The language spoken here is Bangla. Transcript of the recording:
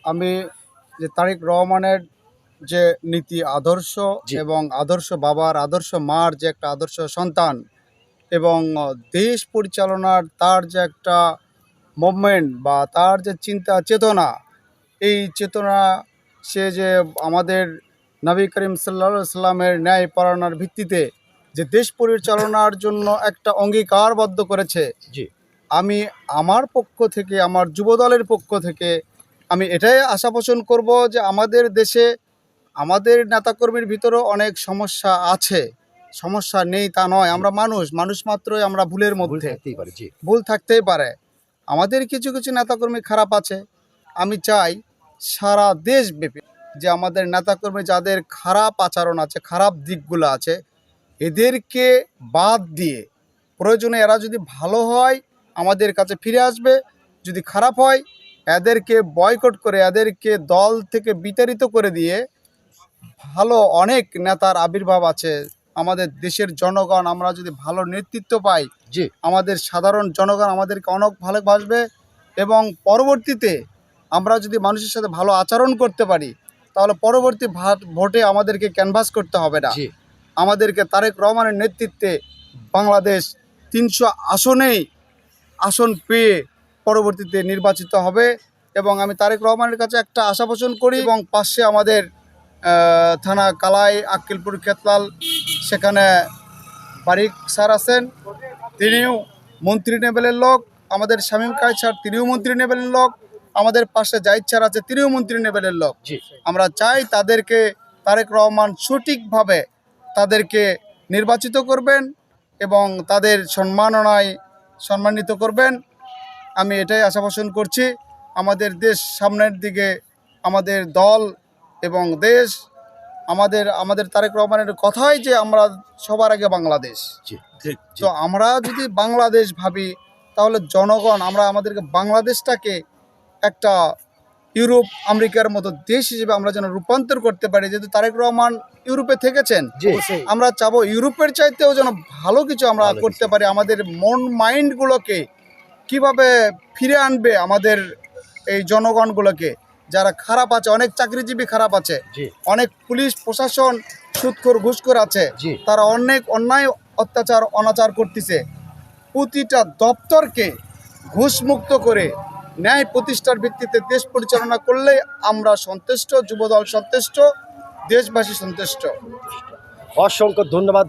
আমি যে তারেক রহমানের যে নীতি আদর্শ এবং আদর্শ বাবার আদর্শ মার যে একটা আদর্শ সন্তান এবং দেশ পরিচালনার তার যে একটা মুভমেন্ট বা তার যে চিন্তা চেতনা, এই চেতনা সে যে আমাদের নবী করিম সাল্লাল্লাহু সাল্লামের ন্যায় পরায়ণার ভিত্তিতে যে দেশ পরিচালনার জন্য একটা অঙ্গীকারবদ্ধ করেছে। আমি আমার পক্ষ থেকে, আমার যুবদলের পক্ষ থেকে আমি এটাই আশা পোষণ করব যে আমাদের দেশে আমাদের নেতাকর্মীর ভিতরেও অনেক সমস্যা আছে, সমস্যা নেই তা নয়। আমরা মানুষ মাত্রই আমরা ভুলের মধ্যে, ভুল থাকতেই পারে। আমাদের কিছু কিছু নেতাকর্মী খারাপ আছে। আমি চাই সারা দেশব্যাপী যে আমাদের নেতাকর্মী যাদের খারাপ আচরণ আছে, খারাপ দিকগুলো আছে, এদেরকে বাদ দিয়ে প্রয়োজনে এরা যদি ভালো হয় আমাদের কাছে ফিরে আসবে, যদি খারাপ হয় এদেরকে বয়কট করে এদেরকে দল থেকে বিতাড়িত করে দিয়ে ভালো অনেক নেতার আবির্ভাব আছে। আমাদের দেশের জনগণ আমরা যদি ভালো নেতৃত্ব পাই, আমাদের সাধারণ জনগণ আমাদেরকে অনেক ভালোবাসবে এবং পরবর্তীতে আমরা যদি মানুষের সাথে ভালো আচরণ করতে পারি তাহলে পরবর্তী ভোটে আমাদেরকে ক্যানভাস করতে হবে না। আমাদেরকে তারেক রহমানের নেতৃত্বে বাংলাদেশ ৩০০ আসনেই আসন পেয়ে পরবর্তীতে নির্বাচিত হবে এবং আমি তারেক রহমানের কাছে একটা আশা পোষণ করি। এবং পাশে আমাদের থানা কালাই আক্কেলপুর খেতলাল, সেখানে বারিক স্যার আছেন, তিনিও মন্ত্রী লেভেলের লোক। আমাদের শামীম কায়েদ স্যার, তিনিও মন্ত্রী লেভেলের লোক। আমাদের পাশে জাহিদ স্যার আছে, তিনিও মন্ত্রী লেভেলের লোক। আমরা চাই তাদেরকে তারেক রহমান সঠিকভাবে তাদেরকে নির্বাচিত করবেন এবং তাদের সম্মাননায় সম্মানিত করবেন। আমি এটাই আশা পোষণ করছি। আমাদের দেশ সামনের দিকে, আমাদের দল এবং দেশ, আমাদের তারেক রহমানের কথাই যে আমরা সবার আগে বাংলাদেশ। তো আমরা যদি বাংলাদেশ ভাবি তাহলে জনগণ আমরা আমাদেরকে বাংলাদেশটাকে একটা ইউরোপ আমেরিকার মতো দেশ হিসেবে আমরা যেন রূপান্তর করতে পারি। যেহেতু তারেক রহমান ইউরোপে থেকেছেন, আমরা চাবো ইউরোপের চাইতেও যেন ভালো কিছু আমরা করতে পারি। আমাদের মন মাইন্ডগুলোকে কিভাবে ফিরে আনবে আমাদের এই জনগণগুলোকে, যারা খারাপ আছে, অনেক চাকরিজীবী খারাপ আছে, অনেক পুলিশ প্রশাসন সুদখোর ঘুষখোর আছে, তারা অনেক অন্যায় অত্যাচার অনাচার করতেছে। প্রতিটা দপ্তরকে ঘুষমুক্ত করে ন্যায় প্রতিষ্ঠার ভিত্তিতে দেশ পরিচালনা করলে আমরা সন্তুষ্ট, যুবদল সন্তুষ্ট, দেশবাসী সন্তুষ্ট। অসংখ্য ধন্যবাদ।